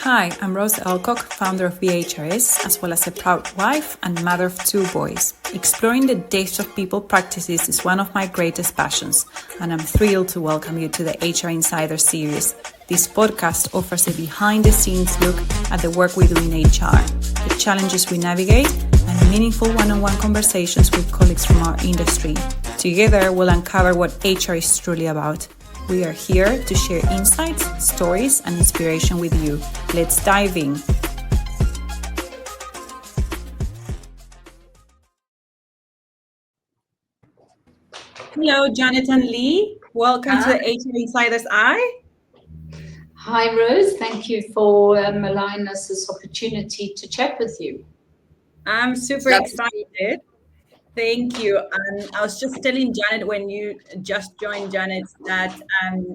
Hi, I'm Rose Alcock, founder of VHRS, as well as a proud wife and mother of 2 boys. Exploring the depths of people practices is one of my greatest passions, and I'm thrilled to welcome you to the HR Insider series. This podcast offers a behind-the-scenes look at the work we do in HR, the challenges we navigate, and meaningful one-on-one conversations with colleagues from our industry. Together, we'll uncover what HR is truly about. We are here to share insights, stories, and inspiration with you. Let's dive in. Hello, Janet and Leigh. Welcome to the HR Insider's Eye. Hi, Rose. Thank you for allowing us this opportunity to chat with you. I'm super excited. Thank you. I was just telling Janet when you just joined, Janet, that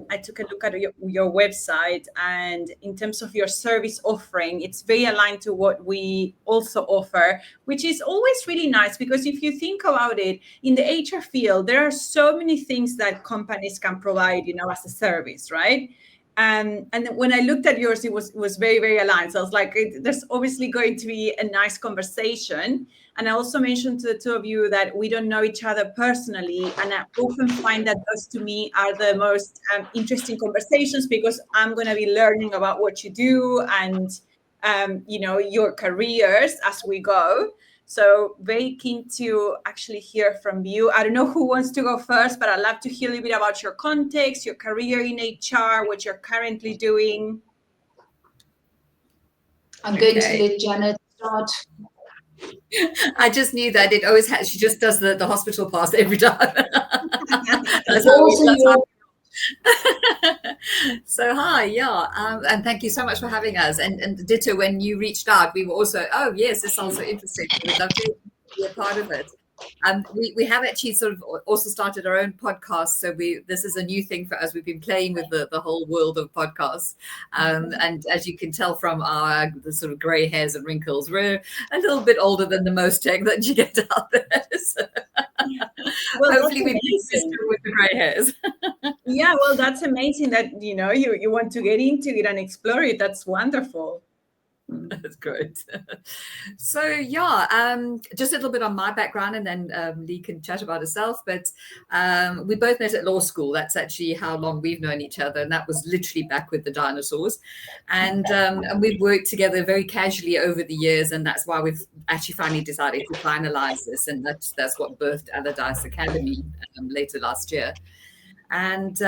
I took a look at your website, and in terms of your service offering, it's very aligned to what we also offer, which is always really nice because if you think about it, in the HR field, there are so many things that companies can provide, as a service, right? And when I looked at yours, it was very, very aligned. So I was like, there's obviously going to be a nice conversation. And I also mentioned to the two of you that we don't know each other personally. And I often find that those to me are the most interesting conversations because I'm going to be learning about what you do and, your careers as we go. So very keen to actually hear from you. I don't know who wants to go first, but I'd love to hear a little bit about your context, your career in HR, what you're currently doing. I'm going to let Janet start. I just knew that it always has. She just does the hospital pass every time. So hi, and thank you so much for having us. And ditto, when you reached out, we were also, oh yes, this sounds so interesting. We'd love to be a part of it. We have actually sort of also started our own podcast. So this is a new thing for us. We've been playing with the whole world of podcasts. And as you can tell from the sort of gray hairs and wrinkles, we're a little bit older than the most tech that you get out there. So well, hopefully we can with the gray hairs. Yeah, well, that's amazing that, you want to get into it and explore it. That's wonderful. That's great. So just a little bit on my background, and then Leigh can chat about herself. But we both met at law school. That's actually how long we've known each other, and that was literally back with the dinosaurs. And we've worked together very casually over the years, and that's why we've actually finally decided to finalize this, and that's what birthed Allardyce Academy later last year. And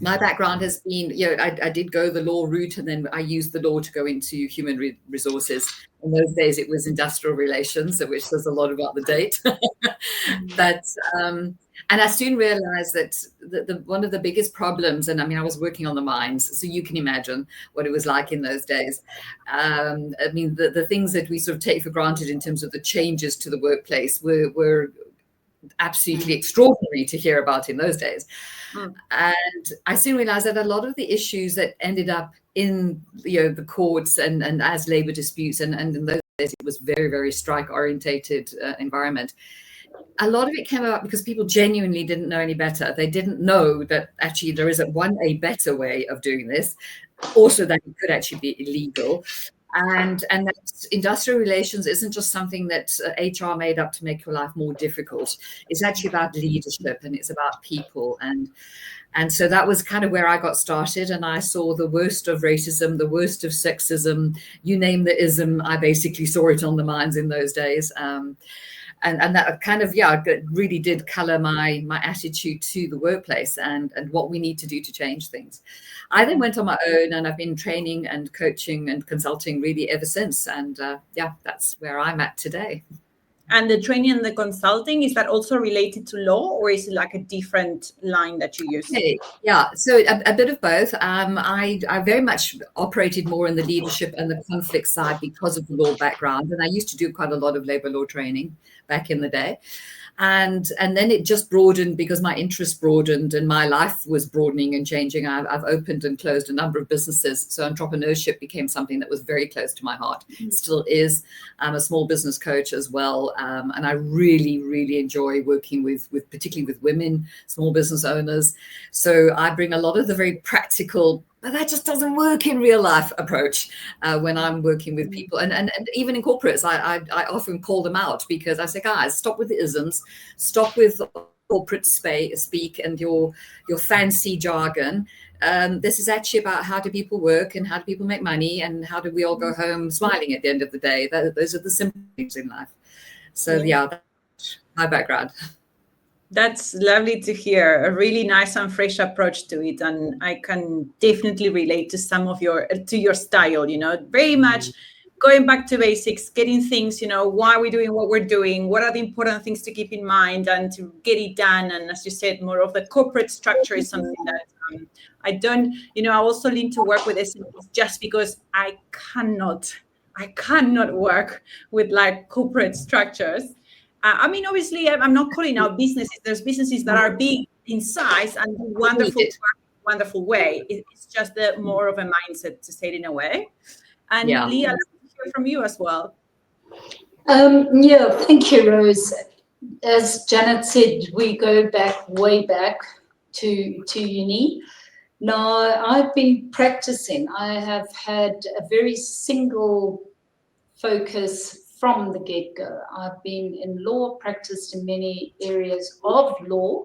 my background has been, I did go the law route, and then I used the law to go into human resources. In those days, it was industrial relations, which says a lot about the date. But and I soon realized that one of the biggest problems, and I was working on the mines, so you can imagine what it was like in those days. The things that we sort of take for granted in terms of the changes to the workplace were absolutely extraordinary to hear about in those days. And I soon realized that a lot of the issues that ended up in the courts and as labor disputes, and in those days it was very, very strike orientated environment. A lot of it came about because people genuinely didn't know any better. They didn't know that actually there is a better way of doing this, also that it could actually be illegal. And that industrial relations isn't just something that HR made up to make your life more difficult. It's actually about leadership, and it's about people. And so that was kind of where I got started. And I saw the worst of racism, the worst of sexism, you name the ism. I basically saw it on the mines in those days. And that kind of, really did color my attitude to the workplace and what we need to do to change things. I then went on my own, and I've been training and coaching and consulting really ever since. And that's where I'm at today. And the training and the consulting, is that also related to law, or is it like a different line that you use? Okay. Yeah, so a bit of both. I very much operated more in the leadership and the conflict side because of the law background. And I used to do quite a lot of labor law training back in the day. And then it just broadened because my interest broadened and my life was broadening and changing. I've opened and closed a number of businesses. So entrepreneurship became something that was very close to my heart. Mm-hmm. Still is. I'm a small business coach as well. And I really, really enjoy working with particularly with women, small business owners. So I bring a lot of the very practical But that just doesn't work in real life approach when I'm working with people. And even in corporates, I often call them out because I say, guys, stop with the isms, stop with corporate speak and your fancy jargon. This is actually about how do people work and how do people make money and how do we all go home smiling at the end of the day. Those are the simple things in life. So yeah, that's my background. That's lovely to hear. A really nice and fresh approach to it, and I can definitely relate to some of your style. Very much going back to basics, getting things. Why we're doing what we're doing, what are the important things to keep in mind, and to get it done. And as you said, more of the corporate structure is something that I don't. I also lean to work with SMEs just because I cannot work with like corporate structures. Obviously, I'm not calling out businesses. There's businesses that are big in size and do wonderful work in a wonderful way. It's just more of a mindset, to say it in a way. And Yeah. Leigh, I'd love to hear from you as well. Yeah, thank you, Rose. As Janet said, we go way back to uni. Now, I've been practicing. I have had a very single focus from the get-go. I've been in law, practiced in many areas of law,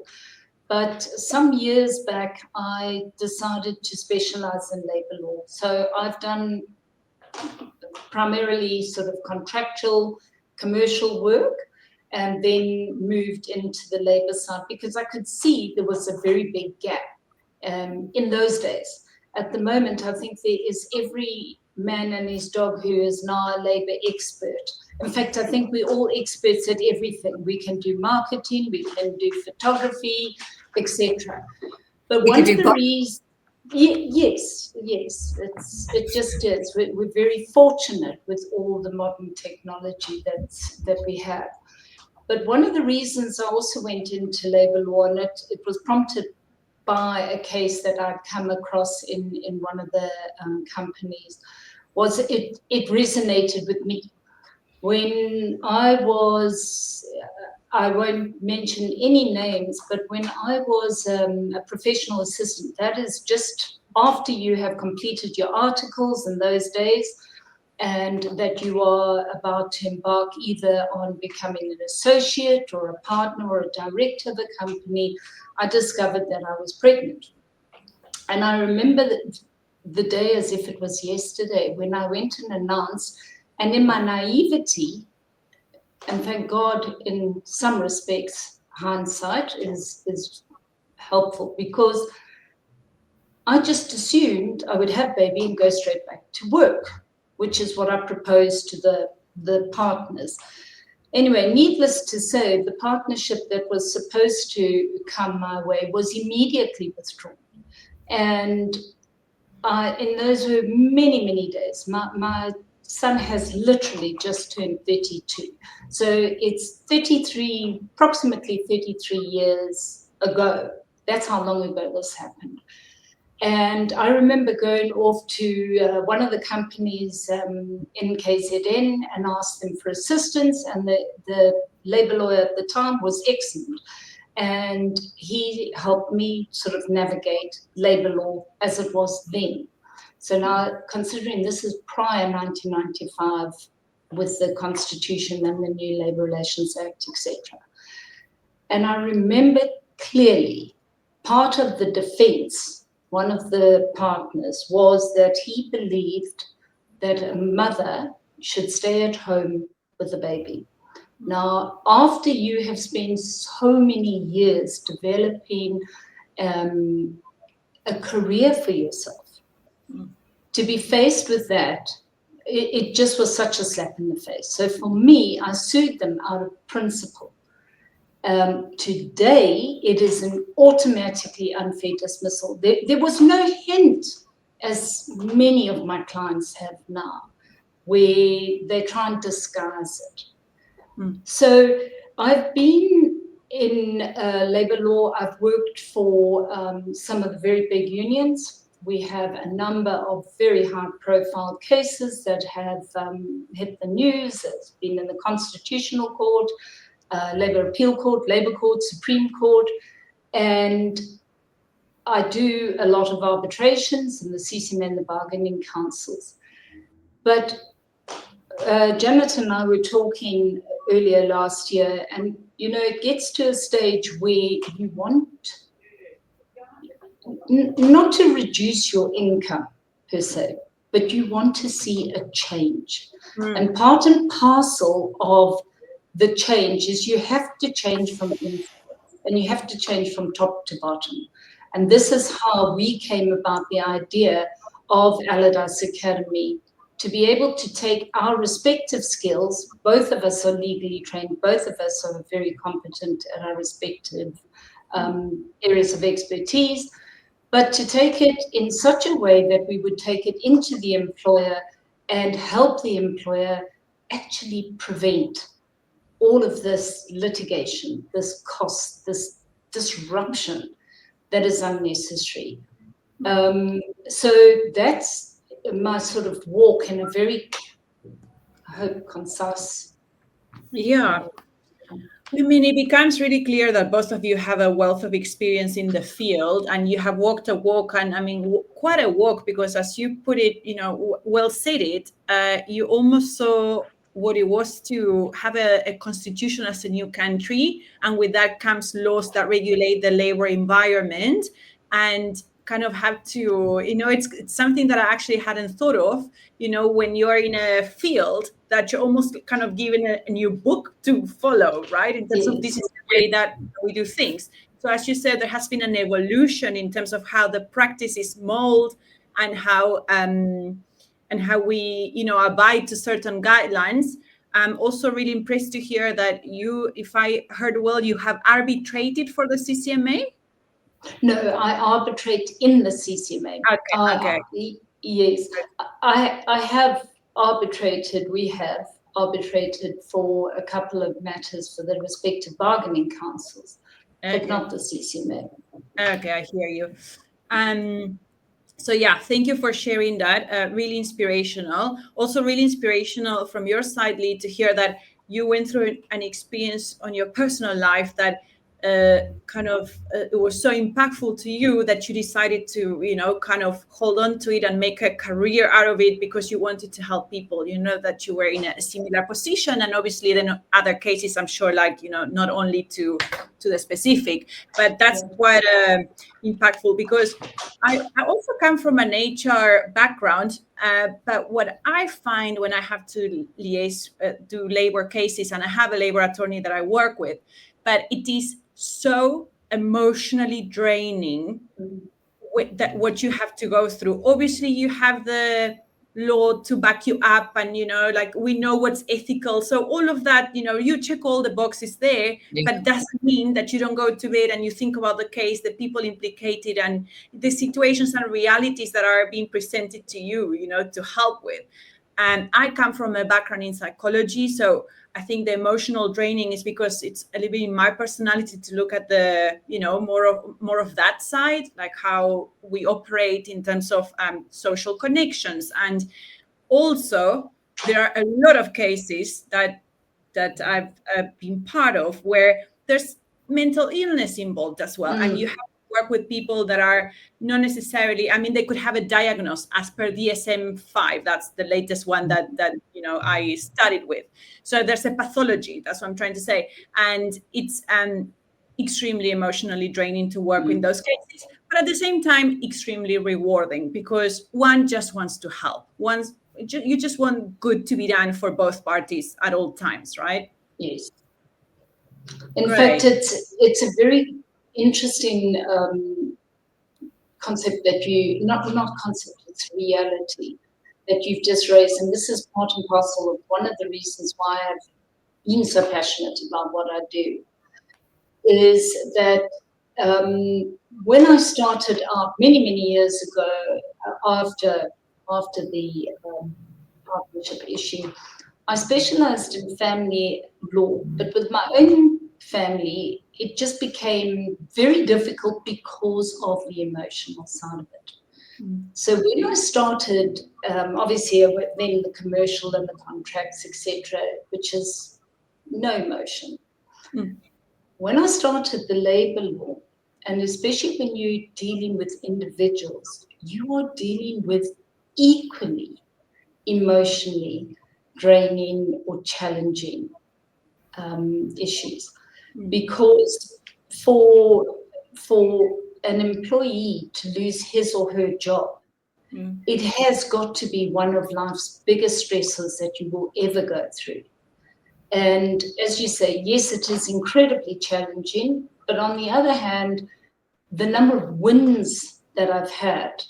but some years back, I decided to specialize in labor law. So I've done primarily sort of contractual, commercial work, and then moved into the labor side because I could see there was a very big gap in those days. At the moment, I think there is every man and his dog who is now a labor expert. In fact, I think we're all experts at everything. We can do marketing, we can do photography, etc. But one of the reasons, yes, it just is. We're very fortunate with all the modern technology that we have. But one of the reasons I also went into labor law, and it was prompted by a case that I'd come across in one of the companies, was it resonated with me. When I won't mention any names, but when I was a professional assistant, that is just after you have completed your articles in those days, and that you are about to embark either on becoming an associate or a partner or a director of a company, I discovered that I was pregnant. And I remember the day as if it was yesterday when I went and announced, and in my naivety, and thank God in some respects, hindsight is helpful, because I just assumed I would have baby and go straight back to work, which is what I proposed to the partners. Anyway, needless to say, the partnership that was supposed to come my way was immediately withdrawn. And in those were many, many days. My son has literally just turned 32. So it's approximately 33 years ago. That's how long ago this happened. And I remember going off to one of the companies in KZN and asked them for assistance. And the labor lawyer at the time was excellent. And he helped me sort of navigate labor law as it was then. So now, considering this is prior 1995 with the Constitution and the new Labour Relations Act, etc. And I remember clearly part of the defence, one of the partners, was that he believed that a mother should stay at home with the baby. Now, after you have spent so many years developing a career for yourself, to be faced with that, it just was such a slap in the face. So for me, I sued them out of principle. Today, it is an automatically unfair dismissal. There was no hint, as many of my clients have now, where they try and disguise it. So I've been in labor law. I've worked for some of the very big unions. We have a number of very high-profile cases that have hit the news. It's been in the Constitutional Court, Labour Appeal Court, Labour Court, Supreme Court. And I do a lot of arbitrations in the CCMA and the bargaining councils. But Janet and I were talking earlier last year, and it gets to a stage where you want not to reduce your income per se, but you want to see a change. And part and parcel of the change is you have to change from inside, and you have to change from top to bottom. And this is how we came about the idea of Allardyce Academy, to be able to take our respective skills. Both of us are legally trained, both of us are very competent at our respective areas of expertise, but to take it in such a way that we would take it into the employer and help the employer actually prevent all of this litigation, this cost, this disruption that is unnecessary. So that's my sort of walk in a very, I hope, concise. Yeah. I mean, it becomes really clear that both of you have a wealth of experience in the field, and you have walked a walk, and I mean, quite a walk, because as you put it, well said it, you almost saw what it was to have a constitution as a new country, and with that comes laws that regulate the labor environment, and kind of have to, it's something that I actually hadn't thought of, when you're in a field that you're almost kind of given a new book to follow, right? In terms of this is the way that we do things. So as you said, there has been an evolution in terms of how the practice is molded, and how we, abide to certain guidelines. I'm also really impressed to hear that you, if I heard well, you have arbitrated for the CCMA. No, I arbitrate in the CCMA. Okay. Yes, I have arbitrated. We have arbitrated for a couple of matters for the respective bargaining councils, but not the CCMA. Okay, I hear you. So yeah, thank you for sharing that. Really inspirational. Also really inspirational from your side, Leigh, to hear that you went through an experience on your personal life that it was so impactful to you that you decided to, kind of hold on to it and make a career out of it, because you wanted to help people. That you were in a similar position, and obviously then other cases, I'm sure, like, not only to the specific, but that's quite impactful, because I also come from an HR background, but what I find when I have to liaise, do labor cases, and I have a labor attorney that I work with, but it is so emotionally draining with that, what you have to go through. Obviously, you have the law to back you up, and like, we know what's ethical, so all of that, you check all the boxes there, but doesn't mean that you don't go to bed and you think about the case, the people implicated, and the situations and realities that are being presented to you, to help with. And I come from a background in psychology, so I think the emotional draining is because it's a little bit in my personality to look at the, more of that side, like how we operate in terms of social connections. And also, there are a lot of cases that I've been part of where there's mental illness involved as well, and you have to work with people that are not necessarily, I mean, they could have a diagnosis as per DSM-5. That's the latest one that I studied with. So there's a pathology. That's what I'm trying to say, and it's extremely emotionally draining to work in those cases, but at the same time extremely rewarding, because one just wants to help. You just want good to be done for both parties at all times, right? Yes. In fact, it's a very interesting concept that not concept, it's reality that you've just raised. And this is part and parcel of one of the reasons why I've been so passionate about what I do, is that when I started out many years ago, after the partnership issue, I specialized in family law, but with my own family, it just became very difficult because of the emotional side of it. So when I started, obviously, then the commercial and the contracts, etc., which is no emotion. When I started the labor law, And especially when you're dealing with individuals, you are dealing with equally emotionally draining or challenging issues. Because for an employee to lose his or her job, it has got to be one of life's biggest stresses that you will ever go through. And as you say, yes, it is incredibly challenging, but on the other hand, the number of wins that I've had,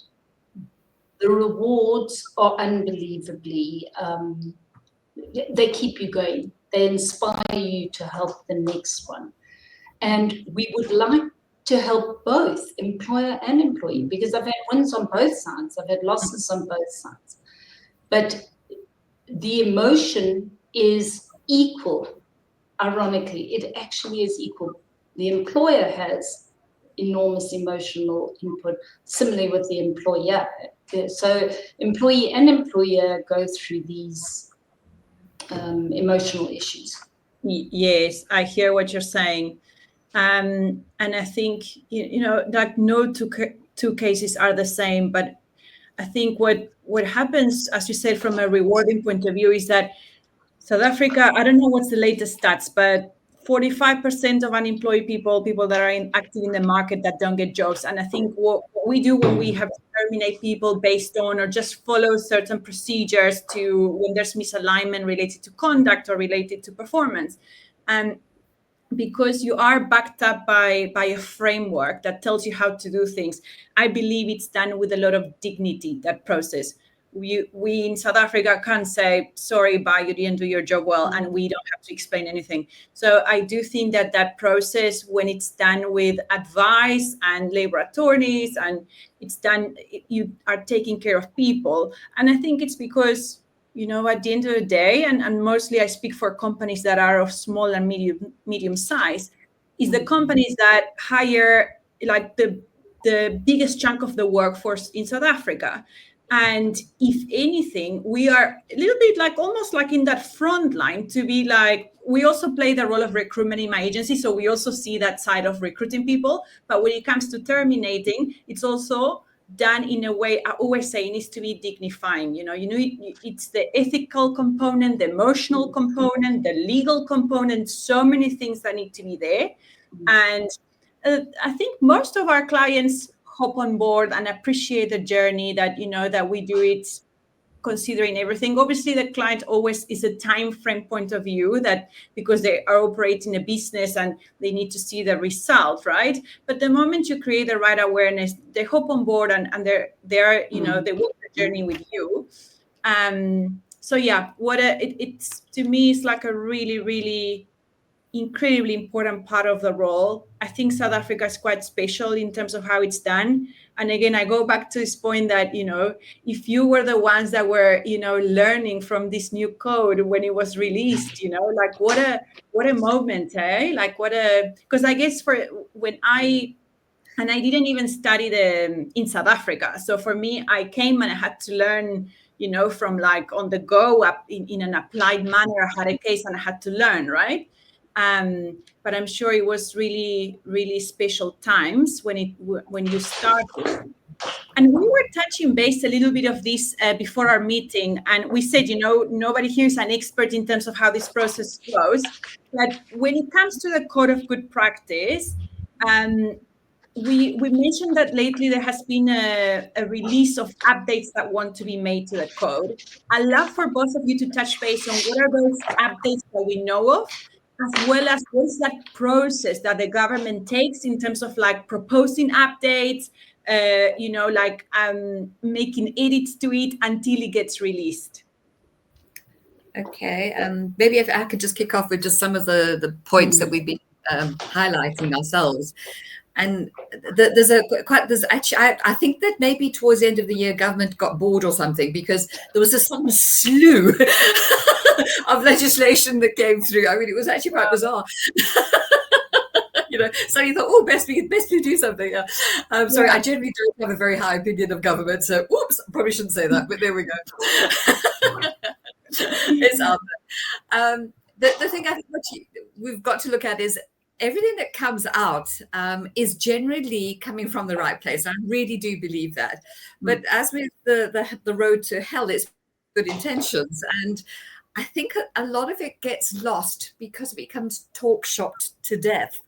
the rewards are unbelievably, they keep you going. They inspire you to help the next one. And we would like to help both employer and employee, because I've had wins on both sides. I've had losses on both sides. But the emotion is equal. Ironically, it actually is equal. The employer has enormous emotional input, similarly with the employer. So employee and employer go through these emotional issues. Yes, I hear what you're saying. And I think, like no two cases are the same, but I think what happens, as you said, from a rewarding point of view, is that South Africa, I don't know what's the latest stats, but 45% of unemployed people that are active in the market that don't get jobs. And I think what we do when we have to terminate people based on or just follow certain procedures to when there's misalignment related to conduct or related to performance. And because you are backed up by a framework that tells you how to do things, I believe it's done with a lot of dignity, that process. We in South Africa can't say, sorry, bye, you didn't do your job well, and we don't have to explain anything. So I do think that process, when it's done with advice and labor attorneys, and it's done, you are taking care of people. And I think it's because, at the end of the day, and mostly I speak for companies that are of small and medium size, is the companies that hire like the biggest chunk of the workforce in South Africa. And if anything, we are a little bit like almost like in that front line to be like, we also play the role of recruitment in my agency. So we also see that side of recruiting people. But when it comes to terminating, it's also done in a way, I always say, it needs to be dignifying. It's the ethical component, the emotional component, the legal component, so many things that need to be there. And I think most of our clients hop on board and appreciate the journey, that that we do it considering everything. Obviously, the client always is a time frame point of view, that because they are operating a business and they need to see the result, right? But the moment you create the right awareness, they hop on board and they're they walk the journey with you. So yeah, it's to me, it's like a really, really incredibly important part of the role. I think South Africa is quite special in terms of how it's done. And again, I go back to this point that, if you were the ones that were, learning from this new code when it was released, like what a moment, eh? Like because I guess and I didn't even study in South Africa. So for me, I came and I had to learn, from like on the go up in an applied manner. I had a case and I had to learn, right? But I'm sure it was really, really special times when you started. And we were touching base a little bit of this before our meeting, and we said, nobody here is an expert in terms of how this process goes. But when it comes to the code of good practice, we mentioned that lately there has been a release of updates that want to be made to the code. I'd love for both of you to touch base on what are those updates that we know of, as well as what's that process that the government takes in terms of like proposing updates, making edits to it until it gets released. Okay, maybe if I could just kick off with just some of the points that we've been highlighting ourselves. And there's actually, I think that maybe towards the end of the year, government got bored or something, because there was some slew of legislation that came through. I mean, it was actually quite bizarre. So you thought, oh, best we do something. Sorry, I generally don't have a very high opinion of government, so oops, probably shouldn't say that, but there we go. It's out there. The thing I think we've got to look at is everything that comes out is generally coming from the right place. I really do believe that. But as with the road to hell, it's good intentions. And I think a lot of it gets lost because it becomes talk shopped to death.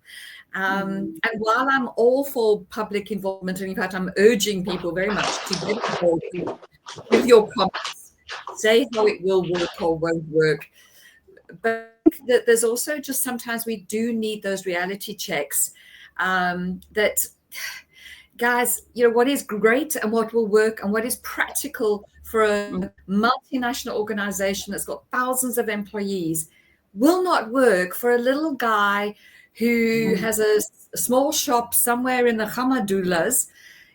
And while I'm all for public involvement, and in fact, I'm urging people very much to get involved with your comments, say how it will work or won't work. But I think that there's also just sometimes we do need those reality checks that, guys, what is great and what will work and what is practical for a multinational organization that's got thousands of employees will not work for a little guy who has a small shop somewhere in the Hamadulas.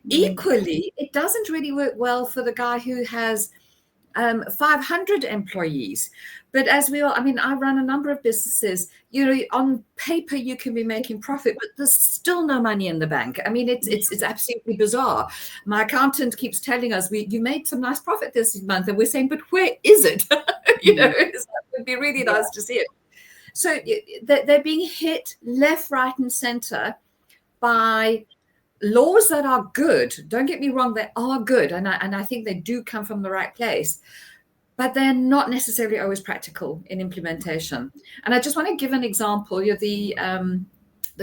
Equally, it doesn't really work well for the guy who has 500 employees. But as we all, I run a number of businesses, on paper you can be making profit, but there's still no money in the bank. It's absolutely bizarre. My accountant keeps telling us, you made some nice profit this month. And we're saying, but where is it? It would be really nice to see it. So they're being hit left, right, and center by laws that are good. Don't get me wrong, they are good. And I think they do come from the right place. But they're not necessarily always practical in implementation. And I just want to give an example. The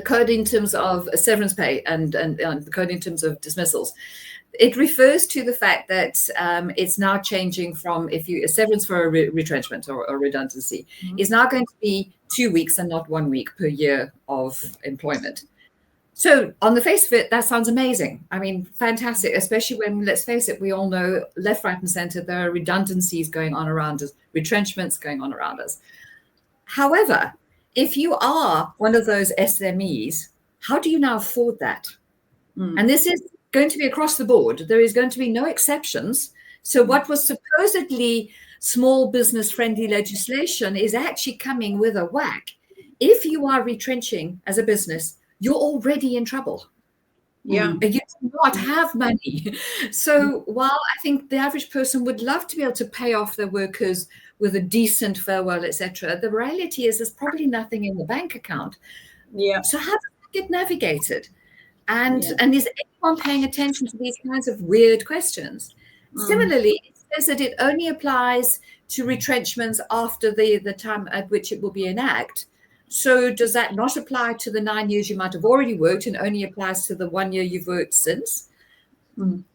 code in terms of severance pay and the code in terms of dismissals. It refers to the fact that it's now changing from a severance for a retrenchment or a redundancy is now going to be 2 weeks and not 1 week per year of employment. So on the face of it, that sounds amazing. Fantastic, especially when, let's face it, we all know left, right, and center, there are redundancies going on around us, retrenchments going on around us. However, if you are one of those SMEs, how do you now afford that? And this is going to be across the board. There is going to be no exceptions. So what was supposedly small business friendly legislation is actually coming with a whack. If you are retrenching as a business, you're already in trouble. You do not have money. So while I think the average person would love to be able to pay off their workers with a decent farewell, etc., the reality is there's probably nothing in the bank account. So how does that get navigated? And is anyone paying attention to these kinds of weird questions? Similarly, it says that it only applies to retrenchments after the time at which it will be enacted. So does that not apply to the 9 years you might have already worked and only applies to the 1 year you've worked since?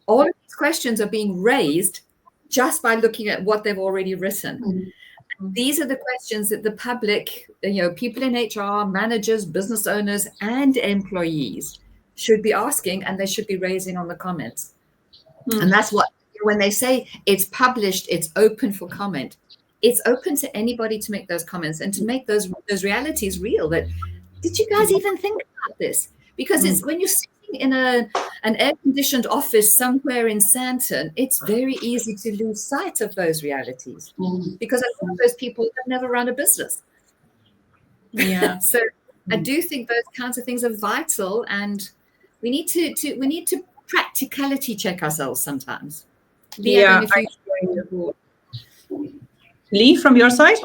All of these questions are being raised just by looking at what they've already written. These are the questions that the public, people in HR, managers, business owners, and employees should be asking, and they should be raising on the comments. And that's what, when they say it's published, it's open for comment. It's open to anybody to make those comments and to make those realities real. That, did you guys even think about this? Because it's when you're sitting in an air-conditioned office somewhere in Santon, it's very easy to lose sight of those realities because a lot of those people have never run a business. So I do think those kinds of things are vital, and we need to practicality check ourselves sometimes. Leigh, from your side?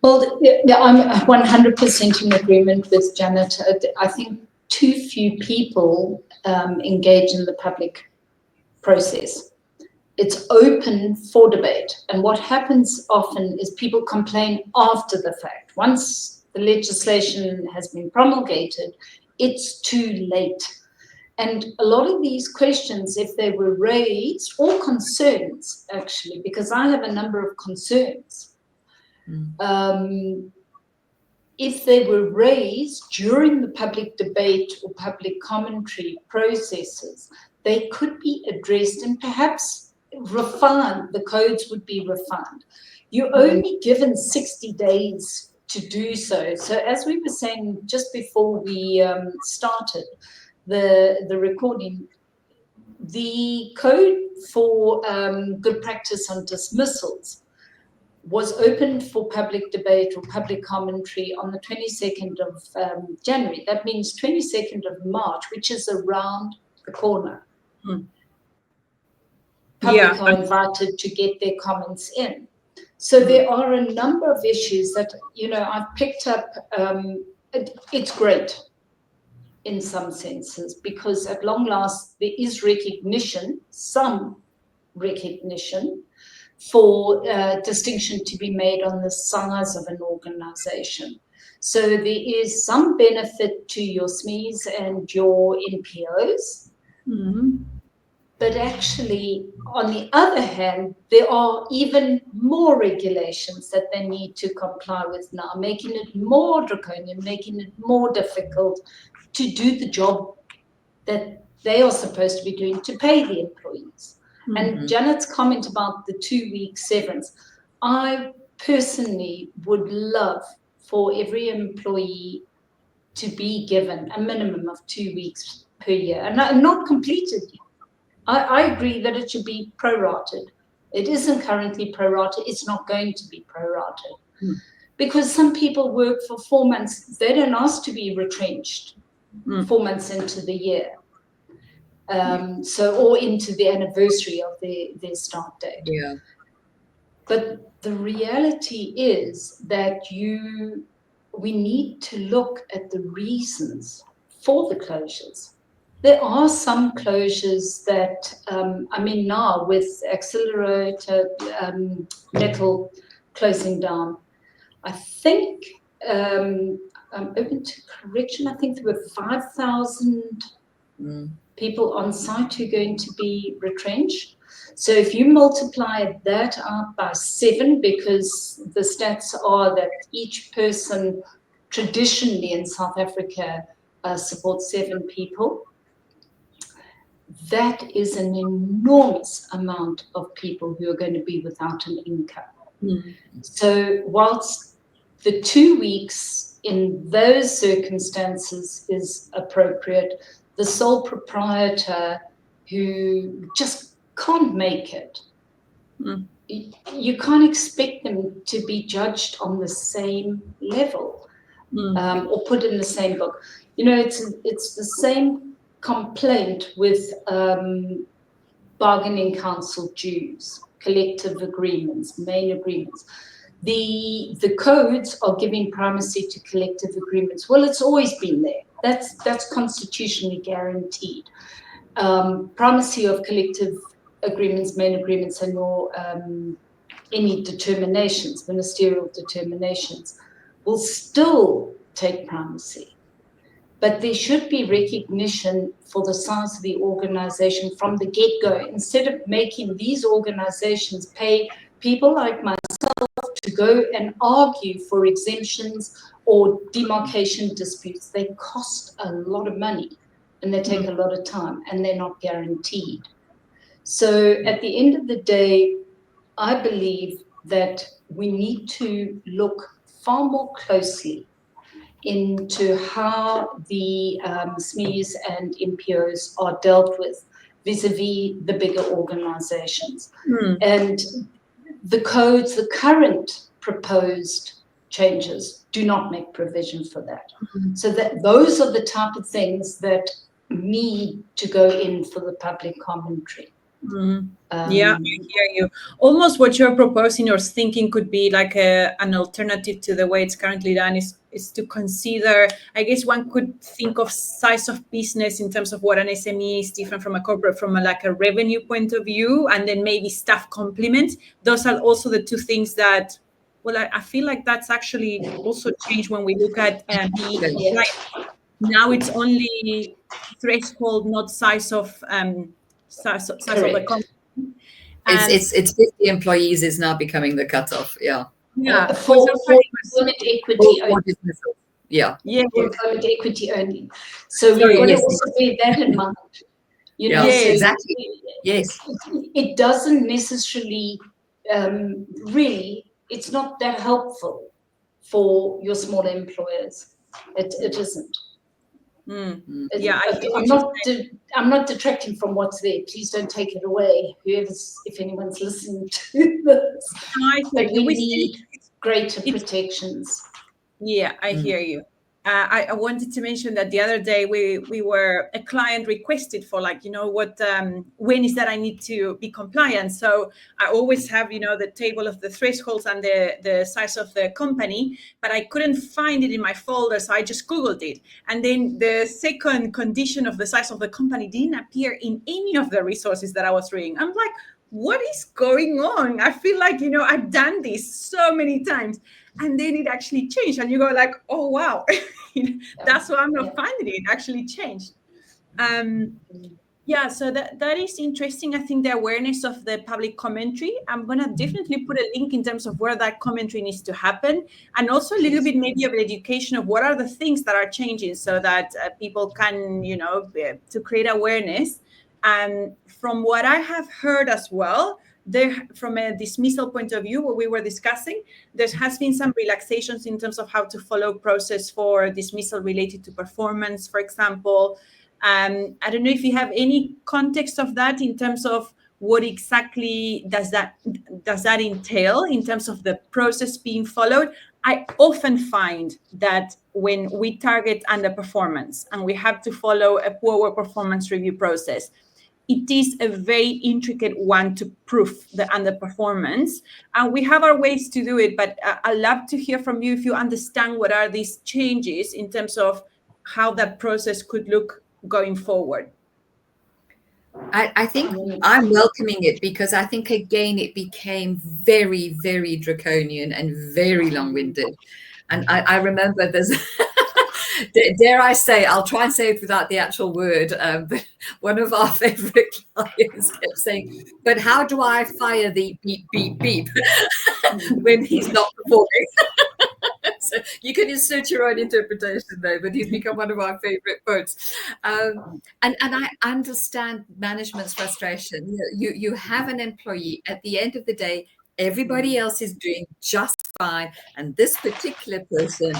Well, I'm 100% in agreement with Janet. I think too few people engage in the public process. It's open for debate. And what happens often is people complain after the fact. Once the legislation has been promulgated, it's too late. And a lot of these questions, if they were raised, or concerns, actually, because I have a number of concerns, if they were raised during the public debate or public commentary processes, they could be addressed and perhaps refined. The codes would be refined. You're only given 60 days to do so. So as we were saying just before we started, the recording, the code for good practice on dismissals was opened for public debate or public commentary on the 22nd of January. That means 22nd of March, which is around the corner. Public are invited to get their comments in. So there are a number of issues that, I've picked up It's great in some senses, because at long last there is recognition, some recognition, for distinction to be made on the size of an organization. So there is some benefit to your SMEs and your NPOs. Mm-hmm. But actually, on the other hand, there are even more regulations that they need to comply with now, making it more draconian, making it more difficult to do the job that they are supposed to be doing, to pay the employees. Mm-hmm. And Janet's comment about the 2-week severance, I personally would love for every employee to be given a minimum of 2 weeks per year, and not completed. I agree that it should be prorated. It isn't currently prorated. It's not going to be prorated. Because some people work for 4 months. They don't ask to be retrenched 4 months into the year. Or into the anniversary of their start date. Yeah. But the reality is that we need to look at the reasons for the closures. There are some closures that, now with Accelerator Metal closing down, I think, I'm open to correction, I think there were 5,000 people on site who are going to be retrenched. So if you multiply that out by 7, because the stats are that each person traditionally in South Africa supports 7 people, that is an enormous amount of people who are going to be without an income. So whilst the 2 weeks in those circumstances is appropriate, the sole proprietor who just can't make it, you can't expect them to be judged on the same level or put in the same book. It's the same complaint with bargaining council dues, collective agreements, main agreements. The codes are giving primacy to collective agreements. Well, it's always been there. That's constitutionally guaranteed. Primacy of collective agreements, main agreements, and your any determinations, ministerial determinations, will still take primacy. But there should be recognition for the size of the organization from the get-go, instead of making these organizations pay people like myself to go and argue for exemptions or demarcation disputes. They cost a lot of money and they take a lot of time and they're not guaranteed. So at the end of the day, I believe that we need to look far more closely into how the SMEs and NPOs are dealt with vis-a-vis the bigger organizations. And the codes, the current proposed changes do not make provision for that. So that those are the type of things that need to go in for the public commentary. Yeah, I hear you. Almost what you're proposing or thinking could be like an alternative to the way it's currently done is to consider, I guess one could think of size of business in terms of what an SME is different from a corporate, from a revenue point of view, and then maybe staff complement. Those are also the two things that, well, I feel like that's actually also changed when we look at now it's only threshold, not size of size of the company. It's 50 employees is now becoming the cutoff. Yeah. Yeah. For employment equity only. Yeah. For employment equity only. So we've got to also bear that in mind. Exactly. Yes. It doesn't necessarily really, it's not that helpful for your smaller employers. It isn't. Yeah, I'm not detracting from what's there. Please don't take it away, if anyone's listening to this. But we need greater protections. Yeah, I hear you. I wanted to mention that the other day we were a client requested for, like, what, when is that I need to be compliant. So I always have, the table of the thresholds and the size of the company, but I couldn't find it in my folder, so I just Googled it, and then the second condition of the size of the company didn't appear in any of the resources that I was reading. I'm like, what is going on? I feel like, I've done this so many times, and then it actually changed, and you go like, oh wow. That's why I'm not finding it actually changed. Yeah, so that is interesting. I think the awareness of the public commentary, I'm going to definitely put a link in terms of where that commentary needs to happen, and also a little bit maybe of education of what are the things that are changing, so that people can, to create awareness. And from what I have heard as well, there, from a dismissal point of view, what we were discussing, there has been some relaxations in terms of how to follow process for dismissal related to performance, for example. I don't know if you have any context of that in terms of what exactly does that entail in terms of the process being followed. I often find that when we target underperformance and we have to follow a poor performance review process, it is a very intricate one to prove the underperformance. And we have our ways to do it, but I'd love to hear from you if you understand what are these changes in terms of how that process could look going forward. I think I'm welcoming it, because I think, again, it became very, very draconian and very long-winded. And I remember there's, dare I say, I'll try and say it without the actual word, but one of our favorite clients kept saying, but how do I fire the beep, beep, beep when he's not performing? So you can insert your own interpretation there, but he's become one of our favorite quotes. And I understand management's frustration. You have an employee, at the end of the day, everybody else is doing just fine, and this particular person,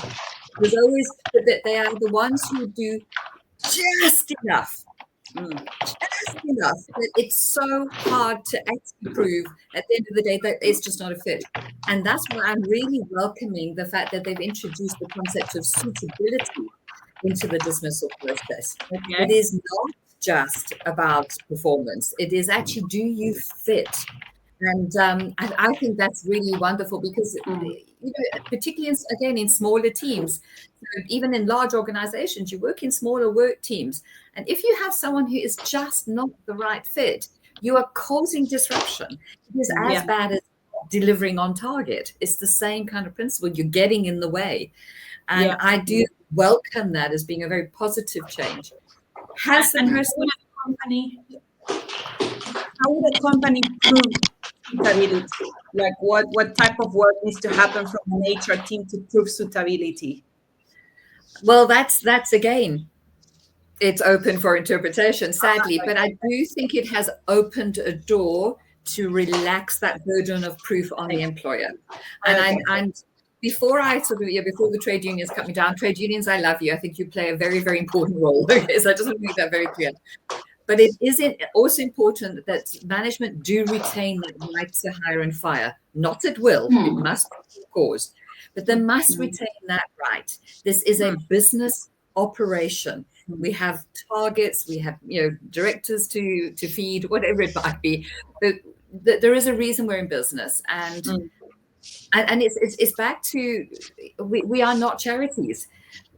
there's always that they are the ones who do just enough. Just enough. But it's so hard to actually prove at the end of the day that it's just not a fit. And that's why I'm really welcoming the fact that they've introduced the concept of suitability into the dismissal process. Okay. It is not just about performance. It is actually, do you fit? And I think that's really wonderful, because particularly again in smaller teams, even in large organizations, you work in smaller work teams, and if you have someone who is just not the right fit, you are causing disruption. It is as bad as delivering on target. It's the same kind of principle. You're getting in the way, and I do welcome that as being a very positive change. Has the person how would a company prove suitability? Like what type of work needs to happen from an HR team to prove suitability? Well, that's again, it's open for interpretation, sadly, but I do think it has opened a door to relax that burden of proof on the employer. And before before the trade unions cut me down, trade unions, I love you. I think you play a very, very important role. Okay, so I just want to make that very clear. But it is also important that management do retain the right to hire and fire, not at will. It must be a cause, but they must retain that right. This is a business operation. We have targets, we have directors to feed, whatever it might be. But there is a reason we're in business, and it's back to we are not charities.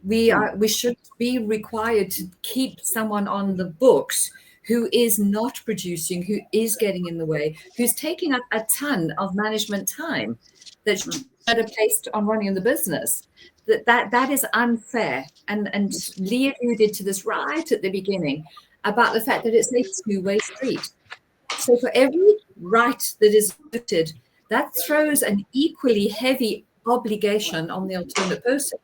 We should be required to keep someone on the books who is not producing, who is getting in the way, who's taking up a ton of management time that should be better placed on running the business. That is unfair. And Leigh alluded to this right at the beginning about the fact that it's a two-way street. So for every right that is noted, that throws an equally heavy obligation on the alternate person.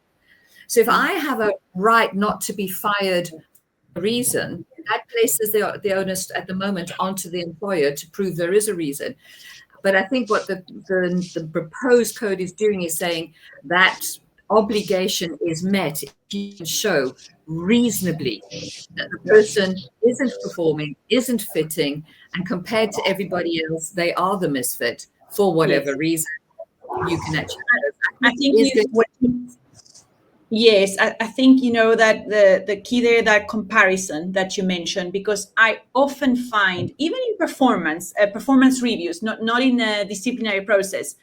So if I have a right not to be fired for a reason, that places the onus at the moment onto the employer to prove there is a reason. But I think what the proposed code is doing is saying that obligation is met if you can show reasonably that the person isn't performing, isn't fitting, and compared to everybody else, they are the misfit for whatever reason. You can actually. I think Yes, I think that the key there, that comparison that you mentioned, because I often find, even in performance reviews, not in a disciplinary process,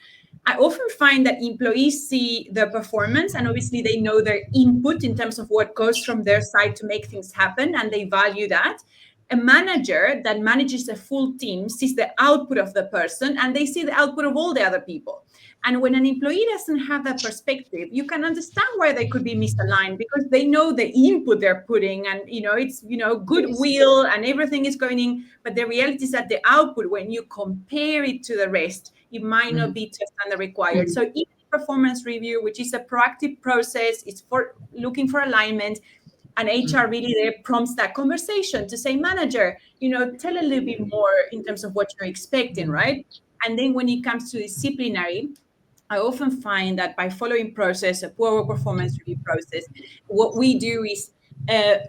I often find that employees see their performance, and obviously they know their input in terms of what goes from their side to make things happen, and they value that. A manager that manages a full team sees the output of the person, and they see the output of all the other people. And when an employee doesn't have that perspective, you can understand why they could be misaligned, because they know the input they're putting, and it's Yes. goodwill and everything is going in. But the reality is that the output, when you compare it to the rest, it might not Mm. be to the standard required. So even performance review, which is a proactive process, it's for looking for alignment. And HR really there prompts that conversation to say, manager, tell a little bit more in terms of what you're expecting, right? And then when it comes to disciplinary, I often find that by following process, a poor performance review process, what we do is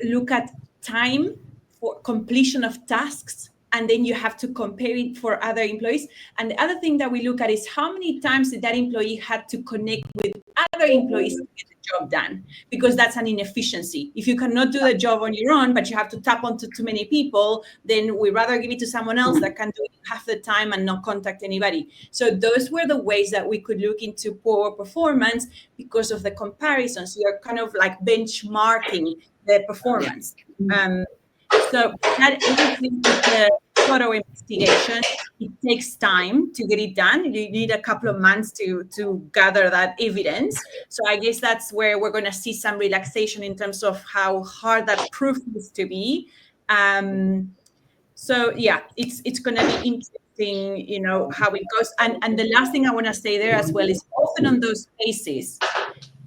look at time for completion of tasks, and then you have to compare it for other employees. And the other thing that we look at is how many times did that employee had to connect with other employees to get the job done, because that's an inefficiency. If you cannot do the job on your own, but you have to tap onto too many people, then we rather give it to someone else that can do it half the time and not contact anybody. So those were the ways that we could look into poor performance, because of the comparisons. You're kind of like benchmarking the performance. Um, so that everything is a thorough investigation. It takes time to get it done. You need a couple of months to gather that evidence. So I guess that's where we're going to see some relaxation in terms of how hard that proof needs to be. So yeah, it's going to be interesting, how it goes. And the last thing I want to say there as well is, often on those cases,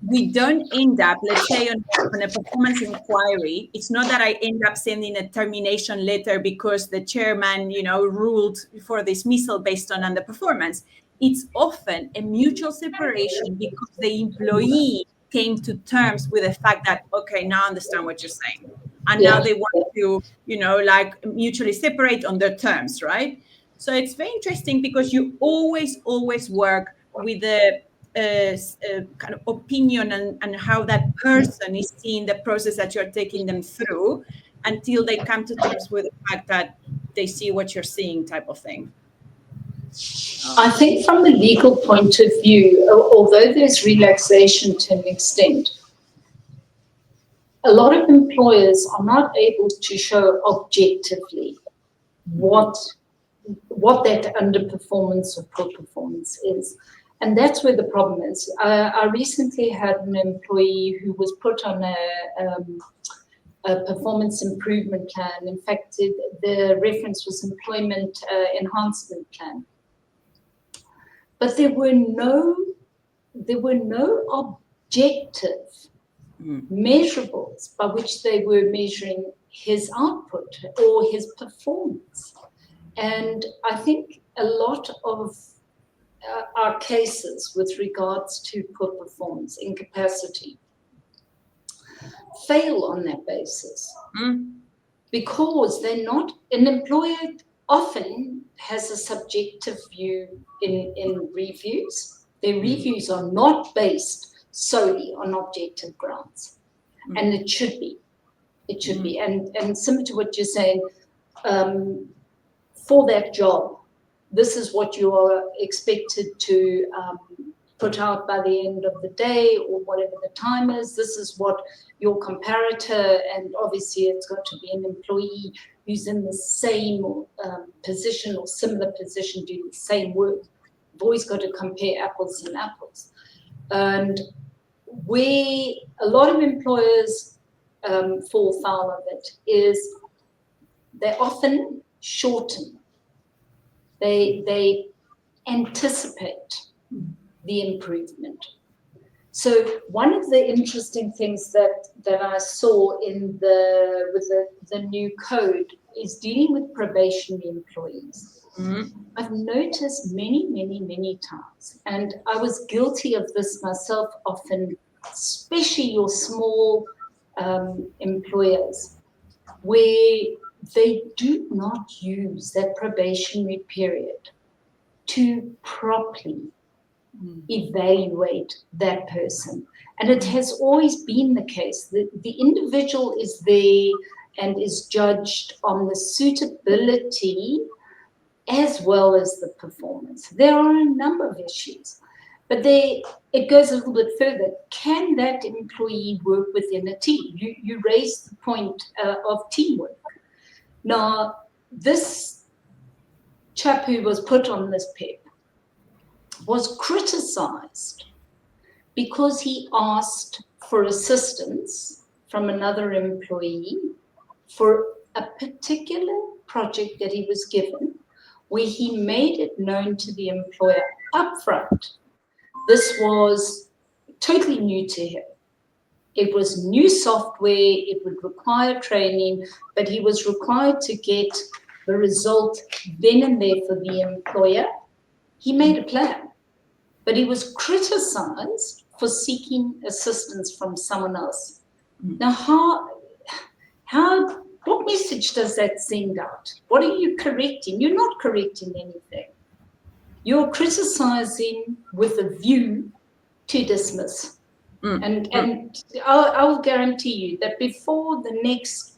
we don't end up, let's say, on a performance inquiry. It's not that I end up sending a termination letter because the chairman, ruled for dismissal based on underperformance. It's often a mutual separation because the employee came to terms with the fact that, okay, now I understand what you're saying. And now Yeah. they want to, like mutually separate on their terms, right? So it's very interesting, because you always work with the kind of opinion and how that person is seeing the process that you're taking them through, until they come to terms with the fact that they see what you're seeing, type of thing. I think from the legal point of view, although there's relaxation to an extent, a lot of employers are not able to show objectively what that underperformance or poor performance is. And that's where the problem is. I recently had an employee who was put on a performance improvement plan. In fact, the reference was employment enhancement plan. But there were no objective measurables by which they were measuring his output or his performance. And I think a lot of our cases with regards to poor performance, incapacity, fail on that basis. Because they're not, an employer often has a subjective view in reviews. Their reviews are not based solely on objective grounds. And it should be. It should be. And similar to what you're saying, for that job, this is what you are expected to put out by the end of the day, or whatever the time is. This is what your comparator, and obviously it's got to be an employee who's in the same position or similar position doing the same work. You've always got to compare apples and apples. And where a lot of employers fall foul of it is they often shorten. They anticipate the improvement. So one of the interesting things that I saw with the new code is dealing with probationary employees. I've noticed many times, and I was guilty of this myself often, especially your small employers, where they do not use that probationary period to properly evaluate that person. And it has always been the case that the individual is there and is judged on the suitability as well as the performance. There are a number of issues, but it goes a little bit further. Can that employee work within a team? You raised the point of teamwork. Now, this chap who was put on this PEP was criticized because he asked for assistance from another employee for a particular project that he was given, where he made it known to the employer upfront. This was totally new to him. It was new software, it would require training, but he was required to get the result then and there for the employer. He made a plan, but he was criticized for seeking assistance from someone else. Now, what message does that send out? What are you correcting? You're not correcting anything. You're criticizing with a view to dismiss. And I will guarantee you that before the next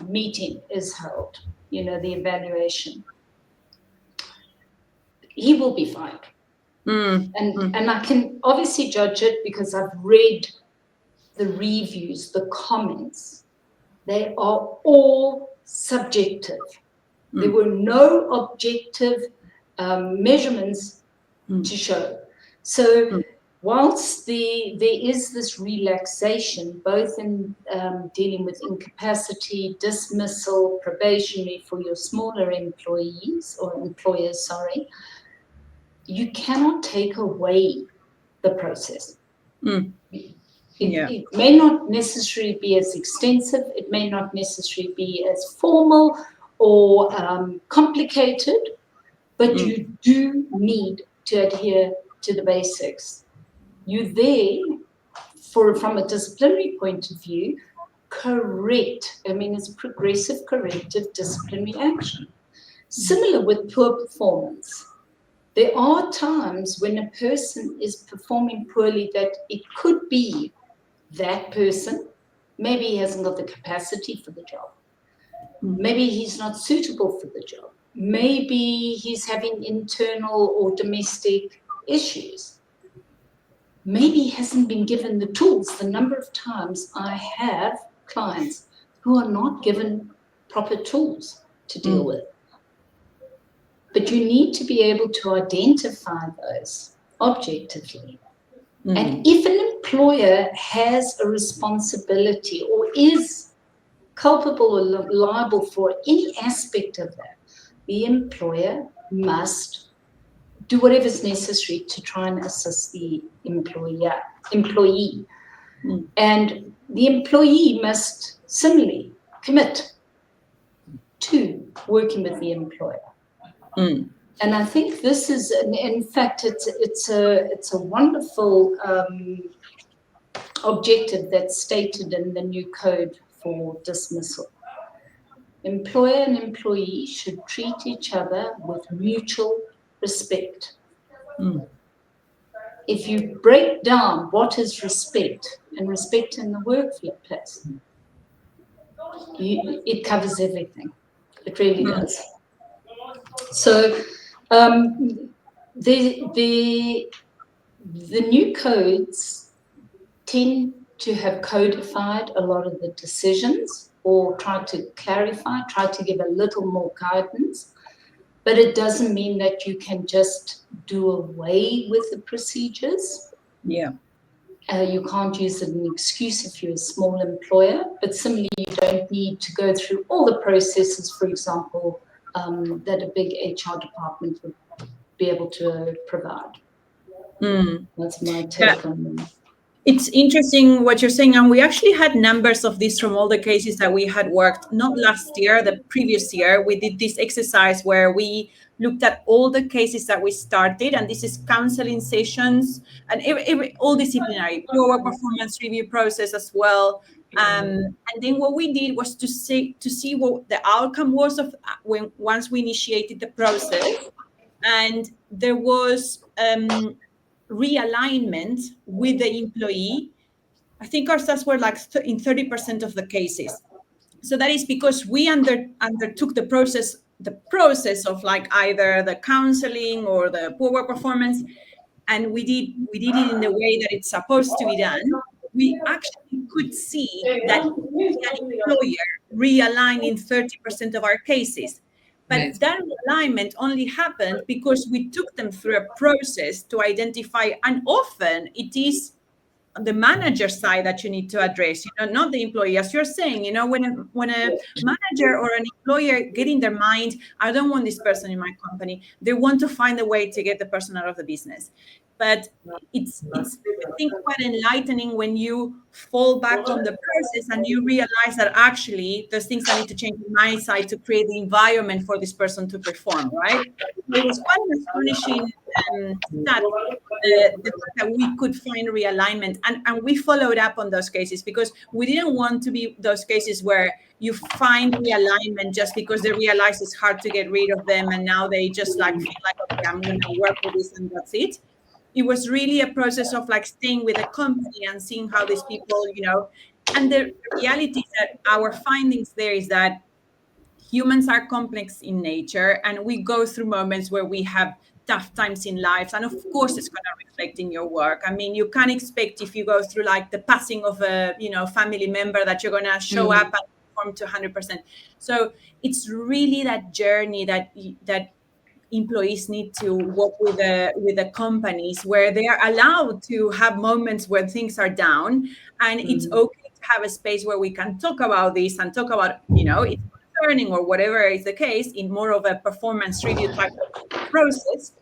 meeting is held, the evaluation, he will be fired. And I can obviously judge it because I've read the reviews, the comments. They are all subjective. There were no objective measurements to show. So whilst there is this relaxation, both in dealing with incapacity, dismissal, probationary for your smaller employees or employers, sorry, you cannot take away the process. It may not necessarily be as extensive, it may not necessarily be as formal or complicated, but you do need to adhere to the basics. You there, from a disciplinary point of view, correct. I mean, it's progressive corrective disciplinary action. Similar with poor performance. There are times when a person is performing poorly that it could be that person. Maybe he hasn't got the capacity for the job. Maybe he's not suitable for the job. Maybe he's having internal or domestic issues. Maybe he hasn't been given the tools. The number of times I have clients who are not given proper tools to deal with. But you need to be able to identify those objectively. And if an employer has a responsibility or is culpable or liable for any aspect of that, the employer must do whatever is necessary to try and assist the employee. And the employee must similarly commit to working with the employer. And I think this is, in fact, it's a wonderful objective that's stated in the new code for dismissal. Employer and employee should treat each other with mutual respect. If you break down what is respect, and respect in the workplace, it covers everything. It really does. So the new codes tend to have codified a lot of the decisions or try to clarify, try to give a little more guidance, but it doesn't mean that you can just do away with the procedures. You can't use it as an excuse if you're a small employer, but similarly, you don't need to go through all the processes, for example, that a big HR department would be able to provide. That's my take on them. It's interesting what you're saying, and we actually had numbers of this from all the cases that we had worked, not last year, the previous year. We did this exercise where we looked at all the cases that we started, and this is counseling sessions and all disciplinary, pure performance review process as well. And then what we did was to see what the outcome was of once we initiated the process. And there was realignment with the employee. I think our stats were like in 30% of the cases. So that is because we undertook the process of like either the counseling or the poor work performance, and we did it in the way that it's supposed to be done. We actually could see that an employer realign in 30% of our cases. But Amazing. that alignment only happened because we took them through a process to identify, and often it is the manager side that you need to address, not the employee. As you're saying, when a manager or an employer get in their mind, I don't want this person in my company, they want to find a way to get the person out of the business. But it's I think quite enlightening when you fall back on the process and you realize that actually there's things I need to change on my side to create the environment for this person to perform, right? So it was quite an astonishing stat, the fact that we could find realignment, and we followed up on those cases because we didn't want to be those cases where you find realignment just because they realize it's hard to get rid of them and now they just like feel like, okay, I'm going to work with this and that's it. It was really a process of like staying with the company and seeing how these people, and the reality is that our findings there is that humans are complex in nature, and we go through moments where we have tough times in life, and of course it's going to reflect in your work. I mean, you can't expect, if you go through like the passing of a family member, that you're going to show up and perform to 100%. So it's really that journey that employees need to work with the companies, where they are allowed to have moments where things are down, and it's okay to have a space where we can talk about this and talk about it's concerning or whatever is the case, in more of a performance review type of process,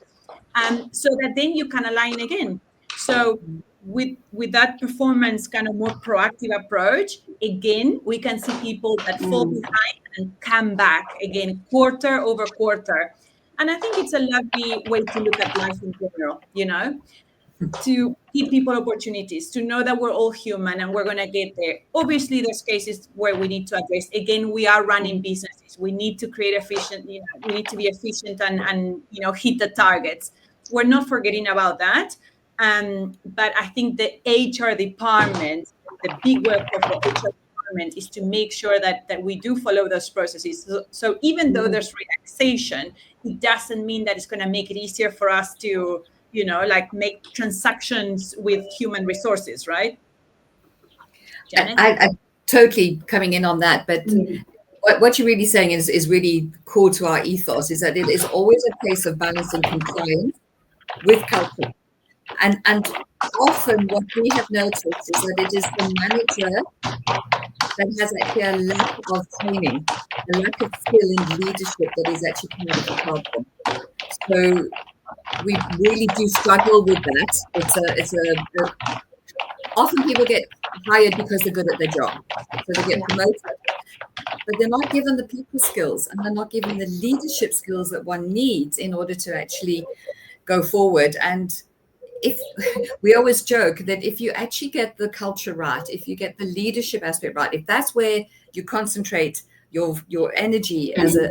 so that then you can align again. So with that performance kind of more proactive approach, again we can see people that fall behind and come back again quarter over quarter. And I think it's a lovely way to look at life in general, to give people opportunities, to know that we're all human and we're going to get there. Obviously, there's cases where we need to address. Again, we are running businesses. We need to create efficient, we need to be efficient and hit the targets. We're not forgetting about that. But I think the HR department, the big work of the HR department is to make sure that we do follow those processes. So even though there's relaxation, it doesn't mean that it's going to make it easier for us to like make transactions with human resources, right? Janet? I totally coming in on that, but what you're really saying is really core to our ethos, is that it is always a case of balancing compliance with culture. And often what we have noticed is that it is the manager that has actually a lack of training, a lack of skill in leadership that is actually part of the problem. So we really do struggle with that. Often people get hired because they're good at their job, so they get promoted, but they're not given the people skills and they're not given the leadership skills that one needs in order to actually go forward. And if we always joke that if you actually get the culture right, if you get the leadership aspect right, if that's where you concentrate your energy as an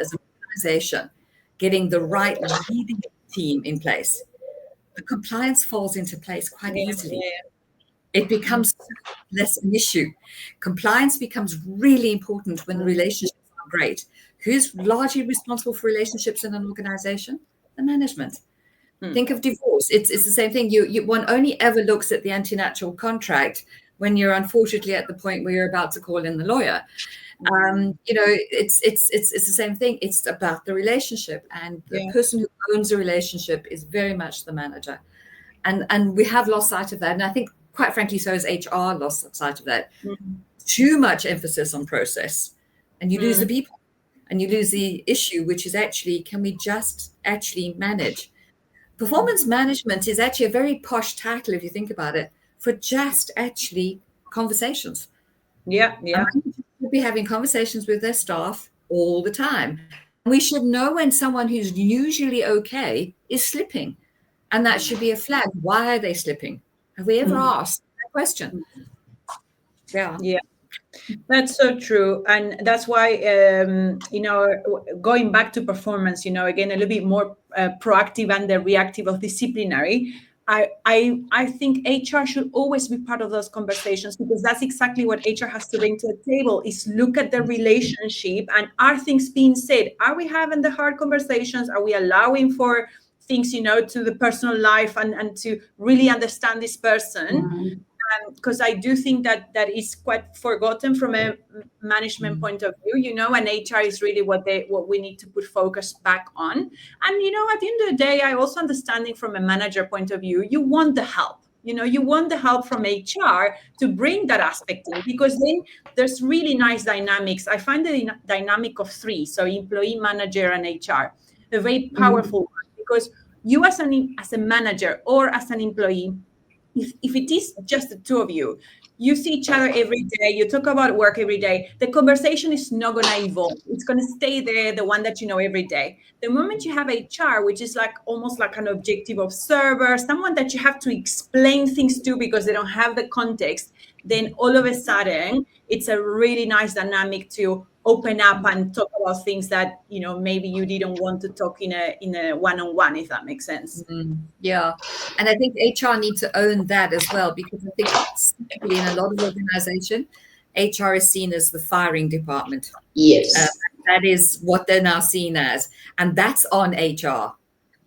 organization, getting the right leading team in place, the compliance falls into place quite easily. It becomes less an issue. Compliance becomes really important when the relationships are great. Who's largely responsible for relationships in an organization? The management. Think of divorce. It's the same thing. One only ever looks at the anti-natural contract when you're unfortunately at the point where you're about to call in the lawyer. It's the same thing. It's about the relationship, and the person who owns a relationship is very much the manager. And we have lost sight of that. And I think, quite frankly, so has HR lost sight of that. Too much emphasis on process, and you lose the people, and you lose the issue, which is actually, can we just actually manage? Performance management is actually a very posh title, if you think about it, for just actually conversations. Yeah. Managers should be having conversations with their staff all the time. We should know when someone who's usually okay is slipping, and that should be a flag. Why are they slipping? Have we ever asked that question? Yeah. That's so true. And that's why, going back to performance, again, a little bit more proactive and the reactive of disciplinary. I think HR should always be part of those conversations, because that's exactly what HR has to bring to the table, is look at the relationship, and are things being said? Are we having the hard conversations? Are we allowing for things, to the personal life, and to really understand this person? Mhm. Because I do think that is quite forgotten from a management point of view, and HR is really what we need to put focus back on. And at the end of the day, I also understanding from a manager point of view, you want the help. You want the help from HR to bring that aspect in, because then there's really nice dynamics. I find the dynamic of three, so employee, manager, and HR, a very powerful one, because you as a manager or as an employee, if it is just the two of you, you see each other every day, you talk about work every day, the conversation is not going to evolve. It's going to stay there, the one that you know every day. The moment you have HR, which is like almost like an objective observer, someone that you have to explain things to because they don't have the context, then all of a sudden it's a really nice dynamic to open up and talk about things that maybe you didn't want to talk in a one-on-one, if that makes sense. Yeah. And I think HR need to own that as well, because I think simply in a lot of organization, HR is seen as the firing department. Yes. That is what they're now seen as. And that's on HR.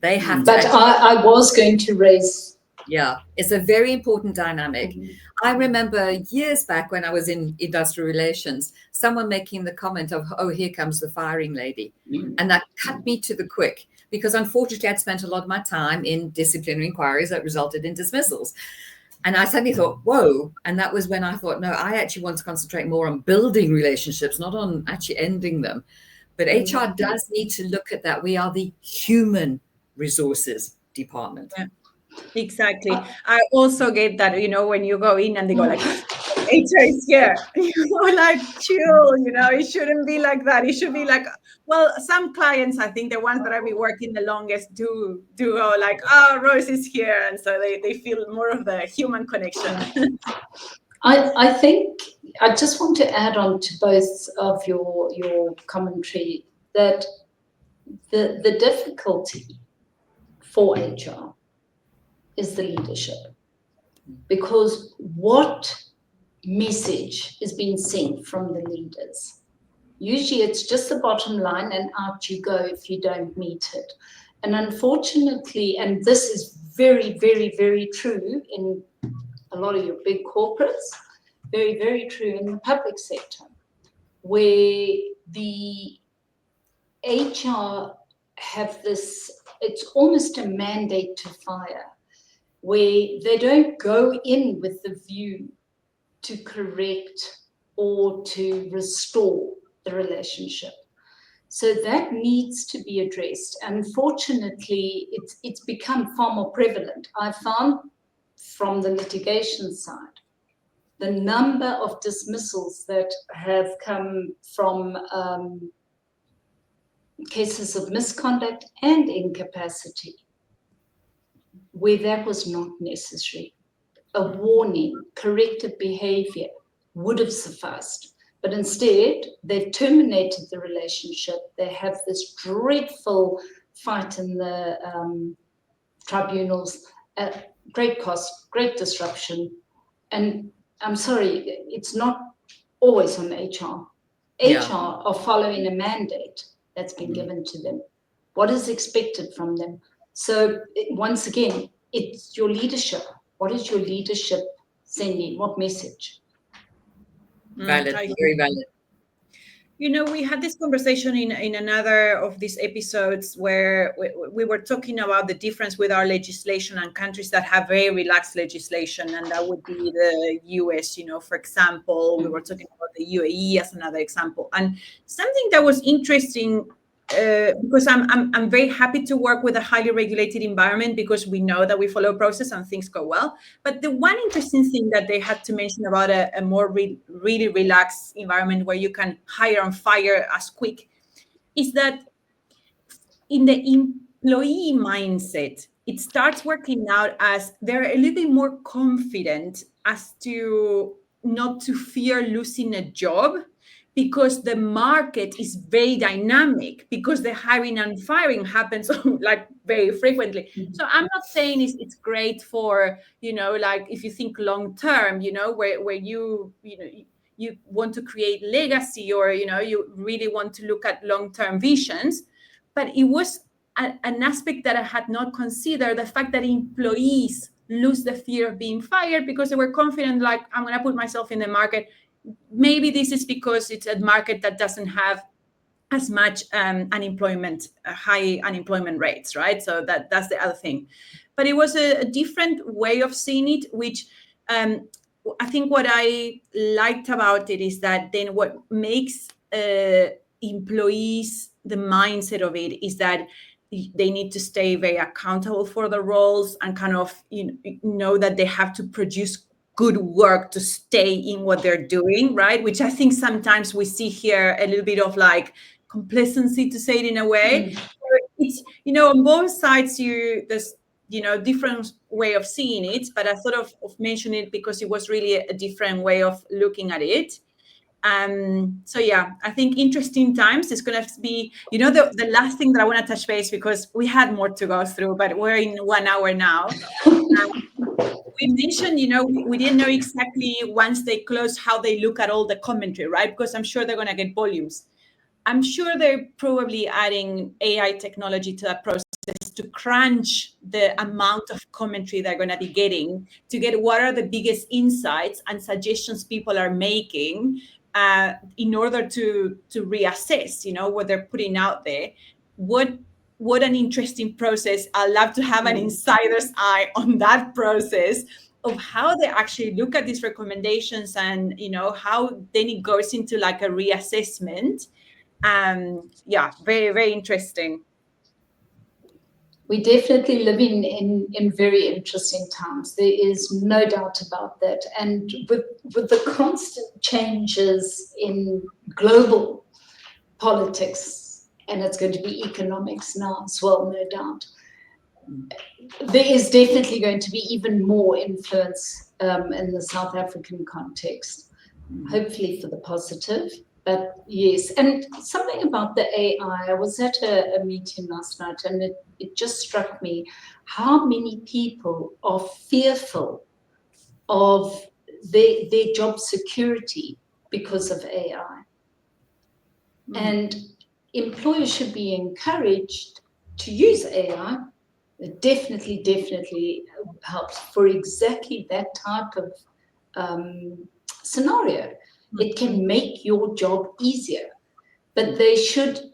They have to But actually, I was going to raise. yeah, it's a very important dynamic. I remember years back when I was in industrial relations, someone making the comment of, oh, here comes the firing lady. And that cut me to the quick, because unfortunately I'd spent a lot of my time in disciplinary inquiries that resulted in dismissals. And I suddenly thought, whoa. And that was when I thought, no, I actually want to concentrate more on building relationships, not on actually ending them. But HR does need to look at that. We are the human resources department. Yeah. Exactly. I also get that, when you go in and they go like, HR is here. You're like, chill, it shouldn't be like that. It should be like, well, some clients, I think the ones that I've been working the longest do go like, oh, Rose is here. And so they feel more of the human connection. I think I just want to add on to both of your commentary that the difficulty for HR is the leadership, because what message is being sent from the leaders? Usually it's just the bottom line and out you go if you don't meet it. And unfortunately, and this is very, very, very true in a lot of your big corporates, very, very true in the public sector, where the HR have this, it's almost a mandate to fire, where they don't go in with the view to correct or to restore the relationship. So that needs to be addressed. Unfortunately, it's become far more prevalent. I found from the litigation side, the number of dismissals that have come from cases of misconduct and incapacity, where that was not necessary. A warning, corrective behavior would have sufficed. But instead, they've terminated the relationship. They have this dreadful fight in the tribunals at great cost, great disruption. And I'm sorry, it's not always on HR. HR are following a mandate that's been given to them. What is expected from them? So once again, it's your leadership. What is your leadership sending? What message? Valid, very valid. We had this conversation in another of these episodes where we were talking about the difference with our legislation and countries that have very relaxed legislation, and that would be the US, for example. We were talking about the UAE as another example. And something that was interesting, because I'm very happy to work with a highly regulated environment, because we know that we follow a process and things go well. But the one interesting thing that they had to mention about a more really relaxed environment where you can hire and fire as quick is that in the employee mindset, it starts working out as they're a little bit more confident as to not to fear losing a job, because the market is very dynamic, because the hiring and firing happens like very frequently. So I'm not saying it's great for, like if you think long term, where you want to create legacy, or you really want to look at long term visions. But it was an aspect that I had not considered, the fact that employees lose the fear of being fired because they were confident, like, I'm going to put myself in the market. Maybe this is because it's a market that doesn't have as much high unemployment rates, right? So that's the other thing. But it was a different way of seeing it, which I think what I liked about it is that then what makes employees, the mindset of it is that they need to stay very accountable for the roles, and kind of know that they have to produce good work to stay in what they're doing, right? Which I think sometimes we see here a little bit of like complacency, to say it in a way. It's on both sides there's different way of seeing it, but I thought of mentioning it because it was really a different way of looking at it. So yeah, I think interesting times. It's going to be, the last thing that I want to touch base, because we had more to go through, but we're in 1 hour now. We mentioned, we didn't know exactly once they close how they look at all the commentary, right? Because I'm sure they're going to get volumes. I'm sure they're probably adding AI technology to that process to crunch the amount of commentary they're going to be getting, to get what are the biggest insights and suggestions people are making, in order to reassess, what they're putting out there. What an interesting process. I'd love to have an insider's eye on that process of how they actually look at these recommendations, and how then it goes into like a reassessment. Yeah, very, very interesting. We definitely live in very interesting times. There is no doubt about that. And with the constant changes in global politics, and it's going to be economics now as well, no doubt, there is definitely going to be even more influence in the South African context, hopefully for the positive. But yes, and something about the AI, I was at a meeting last night, and it just struck me how many people are fearful of their job security because of AI. And employers should be encouraged to use AI. It definitely helps for exactly that type of scenario. It can make your job easier, but they should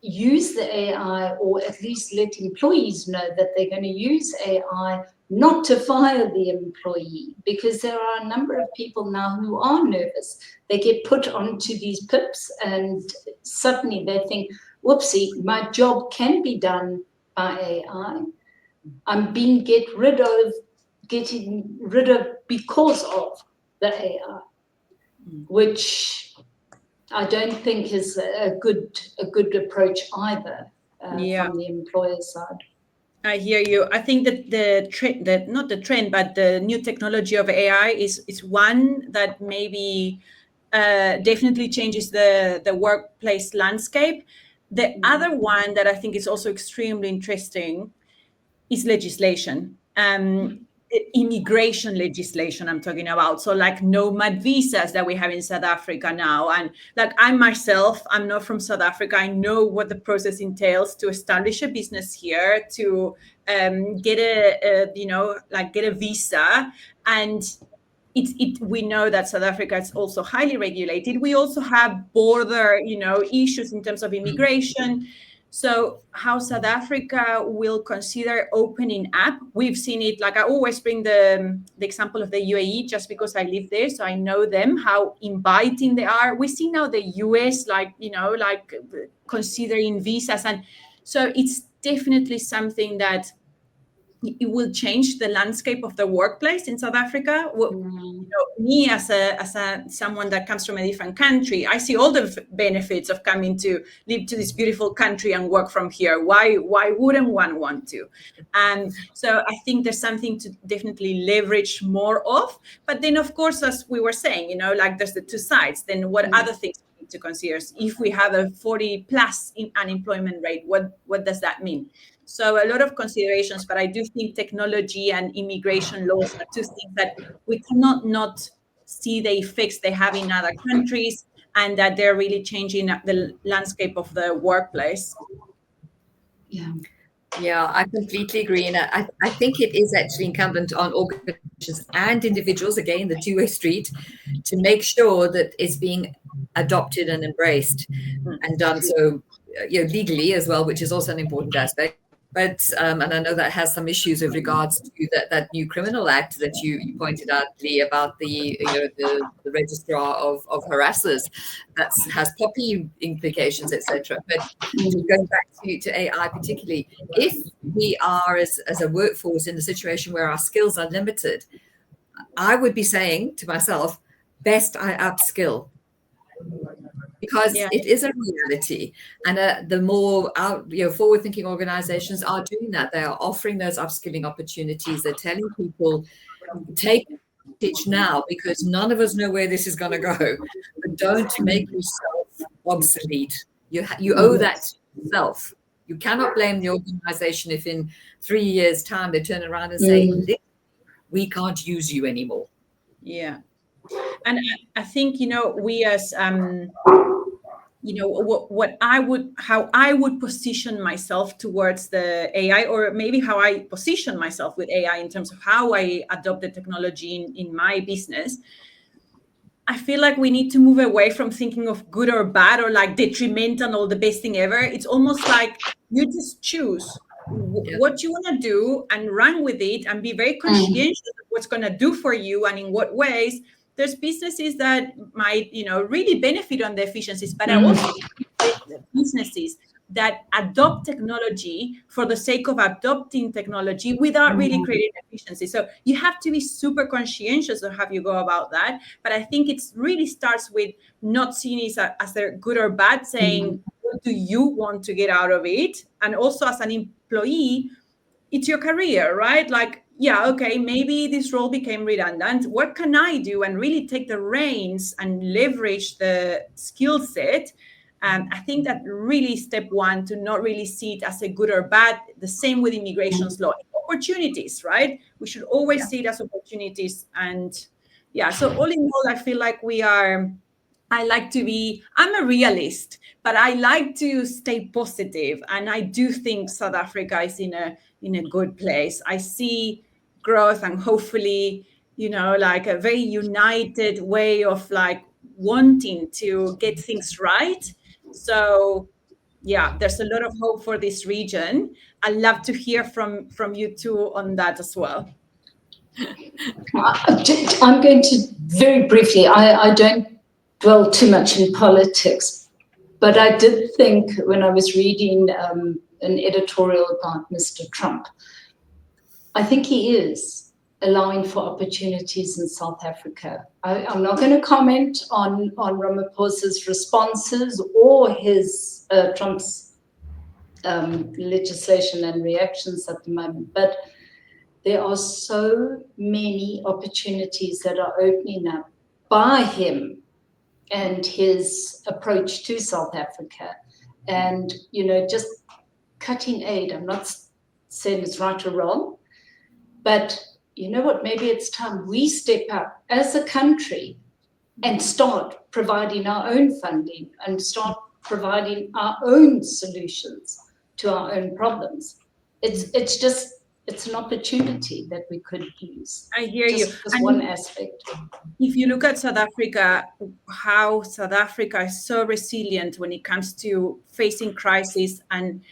use the AI, or at least let employees know that they're going to use AI not to fire the employee, because there are a number of people now who are nervous. They get put onto these pips and suddenly they think, whoopsie, my job can be done by AI. I'm being getting rid of because of the AI, which I don't think is a good approach either from the employer side. I hear you. I think that not the trend, but the new technology of AI is one that maybe definitely changes the workplace landscape. The other one that I think is also extremely interesting is legislation. Immigration legislation I'm talking about. So like nomad visas that we have in South Africa now. And like I'm not from South Africa. I know what the process entails to establish a business here, to get a visa. And we know that South Africa is also highly regulated. We also have border, issues in terms of immigration. So how South Africa will consider opening up, we've seen it. Like I always bring the example of the UAE, just because I live there, so I know them, how inviting they are. We see now the US, considering visas, and so it's definitely something that it will change the landscape of the workplace in South Africa. Me as someone that comes from a different country, I see all the benefits of coming to live to this beautiful country and work from here. Why wouldn't one want to? And so I think there's something to definitely leverage more of. But then, of course, as we were saying, there's the two sides. Then what other things we need to consider. If we have a 40 plus in unemployment rate, what does that mean? So a lot of considerations, but I do think technology and immigration laws are two things that we cannot not see the effects they have in other countries, and that they're really changing the landscape of the workplace. Yeah. Yeah, I completely agree. And I think it is actually incumbent on organizations and individuals, again, the two-way street, to make sure that it's being adopted and embraced and done so legally as well, which is also an important aspect. But and I know that has some issues with regards to that new criminal act that you pointed out, Leigh, about the the registrar of harassers, that has poppy implications, etc. But going back to AI particularly, if we are as a workforce in a situation where our skills are limited, I would be saying to myself, best I upskill, because it is a reality. And the more forward-thinking organizations are doing that. They are offering those upskilling opportunities. They're telling people, take advantage now, because none of us know where this is going to go. But don't make yourself obsolete. You owe that to yourself. You cannot blame the organization if in 3 years' time they turn around and say, we can't use you anymore. Yeah. And I think, we as, how I would position myself towards the AI, or maybe how I position myself with AI in terms of how I adopt the technology in my business. I feel like we need to move away from thinking of good or bad, or like detrimental or the best thing ever. It's almost like you just choose what you want to do and run with it, and be very conscientious of what's going to do for you and in what ways. There's businesses that might, really benefit on the efficiencies, but I also businesses that adopt technology for the sake of adopting technology without really creating efficiency. So you have to be super conscientious of how you go about that. But I think it really starts with not seeing it as a good or bad, saying, what do you want to get out of it? And also as an employee, it's your career, right? Like, yeah, okay, maybe this role became redundant. What can I do? And really take the reins and leverage the skill set. And I think that really step one, to not really see it as a good or bad. The same with immigration's law. Opportunities, right? We should always see it as opportunities. And so all in all, I feel like I'm a realist, but I like to stay positive. And I do think South Africa is in a good place. I see growth, and hopefully, like a very united way of like wanting to get things right. So there's a lot of hope for this region. I'd love to hear from you two on that as well. I'm going to very briefly, I don't dwell too much in politics, but I did think when I was reading an editorial about Mr. Trump, I think he is allowing for opportunities in South Africa. I'm not going to comment on Ramaphosa's responses or his Trump's legislation and reactions at the moment, but there are so many opportunities that are opening up by him and his approach to South Africa. And, just cutting aid, I'm not saying it's right or wrong, but you know what, maybe it's time we step up as a country and start providing our own funding and start providing our own solutions to our own problems. It's an opportunity that we could use. I hear you. Just one aspect. If you look at South Africa, how South Africa is so resilient when it comes to facing crisis and,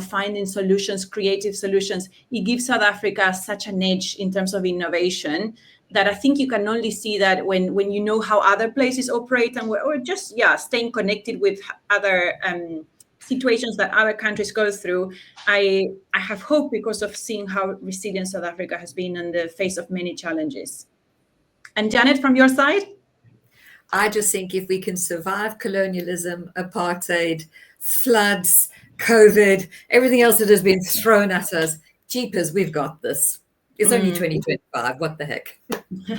finding solutions, creative solutions, it gives South Africa such an edge in terms of innovation, that I think you can only see that when you know how other places operate, and or just staying connected with other situations that other countries go through. I have hope because of seeing how resilient South Africa has been in the face of many challenges. And Janet, from your side? I just think if we can survive colonialism, apartheid, floods, COVID, everything else that has been thrown at us, jeepers, we've got this. It's only 2025. What the heck?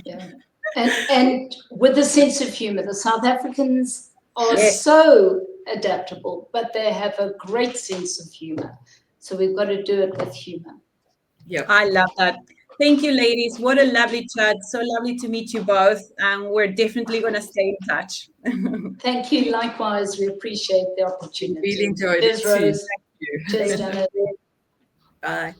Yeah. And with a sense of humor, the South Africans are Yes. so adaptable, but they have a great sense of humor. So we've got to do it with humor. Yep. I love that. Thank you, ladies. What a lovely chat. So lovely to meet you both. And we're definitely going to stay in touch. Thank you. Likewise, we appreciate the opportunity. Really enjoyed Cheers, it too. Rose. Thank you. Cheers, Janet. Bye.